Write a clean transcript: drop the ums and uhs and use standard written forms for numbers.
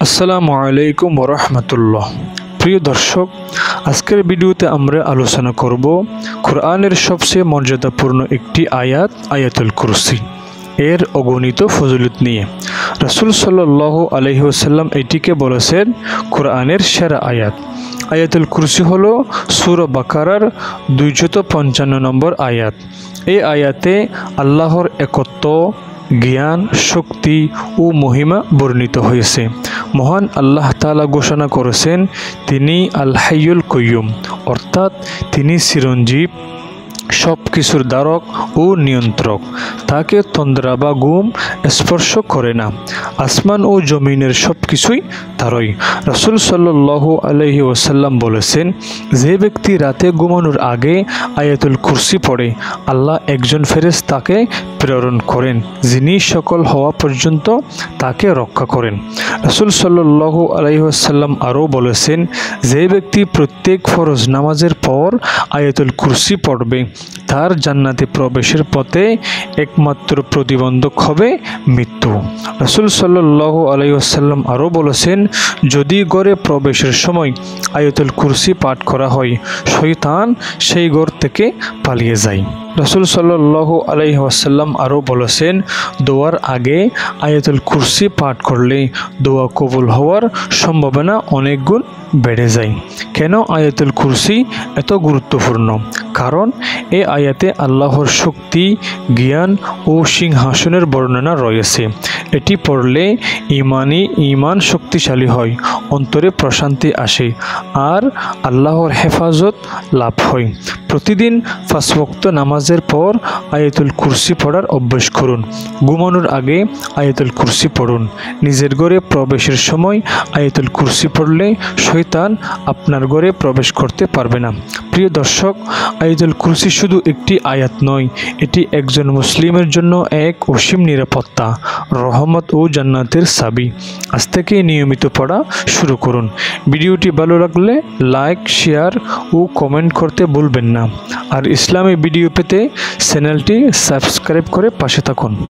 আসসালামু আলাইকুম ওয়া রাহমাতুল্লাহ। প্রিয় দর্শক, আজকের ভিডিওতে আমরা আলোচনা করব কোরআনের সবচেয়ে মর্যাদাপূর্ণ একটি আয়াত, আয়াতুল কুরসি এর অগণিত ফজিলত নিয়ে। রাসূল সাল্লাল্লাহু আলাইহি ওয়াসাল্লাম এটিকে বলেছেন কোরআনের সেরা আয়াত। আয়াতুল কুরসি হলো সূরা বাকারার 255 নম্বর আয়াত। এই আয়াতে আল্লাহর একত্ব, জ্ঞান, শক্তি ও মহিমা বর্ণিত হয়েছে। মহান আল্লাহ তাআলা ঘোষণা করেছেন তিনি আল হাইয়ুল কাইয়ুম, অর্থাৎ তিনি চিরঞ্জীব, সব কিছুর ধারক ও নিয়ন্ত্রক। তাকে তন্দ্রা বা ঘুম স্পর্শ করে না। আসমান ও জমিনের সব কিছুই তারই। রাসূল সাল্লাল্লাহু আলাইহি ওয়াসাল্লাম বলেছেন, যে ব্যক্তি রাতে ঘুমানোর আগে আয়াতুল কুরসি পড়ে, আল্লাহ একজন ফেরেশতাকে প্রেরণ করেন যিনি সকল হওয়া পর্যন্ত তাকে রক্ষা করেন। রাসূল সাল্লাল্লাহু আলাইহি ওয়াসাল্লাম আরও বলেছেন, যে ব্যক্তি প্রত্যেক ফরজ নামাজের পর আয়াতুল কুরসি পড়বে, তার জান্নাতে প্রবেশের পথে একমাত্র প্রতিবন্ধক হবে মৃত্যু। রাসূল সাল্লাল্লাহু আলাইহি ওয়াসাল্লাম আরও বলেছেন, যদি ঘরে প্রবেশের সময় আয়াতুল কুরসি পাঠ করা হয়, শয়তান সেই ঘর থেকে পালিয়ে যায়। রাসূল সাল্লাল্লাহু আলাইহি ওয়াসাল্লাম আরও বলেছেন, দোয়ার আগে আয়াতুল কুরসি পাঠ করলে দোয়া কবুল হওয়ার সম্ভাবনা অনেক গুণ বেড়ে যায়। কেন আয়াতুল কুরসি এত গুরুত্বপূর্ণ? কারণ এই আয়াতে আল্লাহর শক্তি, জ্ঞান ও সিংহাসনের বর্ণনা রয়েছে। এটি পড়লে ঈমান শক্তিশালী হয়, অন্তরে প্রশান্তি আসে আর আল্লাহর হেফাজত লাভ হয়। প্রতিদিন 5 ওয়াক্ত নামাজের পর আয়াতুল কুরসি পড়ার অভ্যাস করুন। ঘুমানোর আগে আয়াতুল কুরসি পড়ুন। নিজের ঘরে প্রবেশের সময় আয়াতুল কুরসি পড়লে শয়তান আপনার ঘরে প্রবেশ করতে পারবে না। প্রিয় দর্শক, আয়াতুল কুরসি শুধু একটি আয়াত নয়, এটি একজন মুসলিমের জন্য এক অসীম নিরাপত্তা, রহমত ও জান্নাতের চাবি। আজ থেকে নিয়মিত পড়া শুরু করুন। ভিডিওটি ভালো লাগলে লাইক, শেয়ার ও কমেন্ট করতে ভুলবেন না। আর ইসলামী ভিডিও পেতে চ্যানেলটি সাবস্ক্রাইব করে পাশে থাকুন।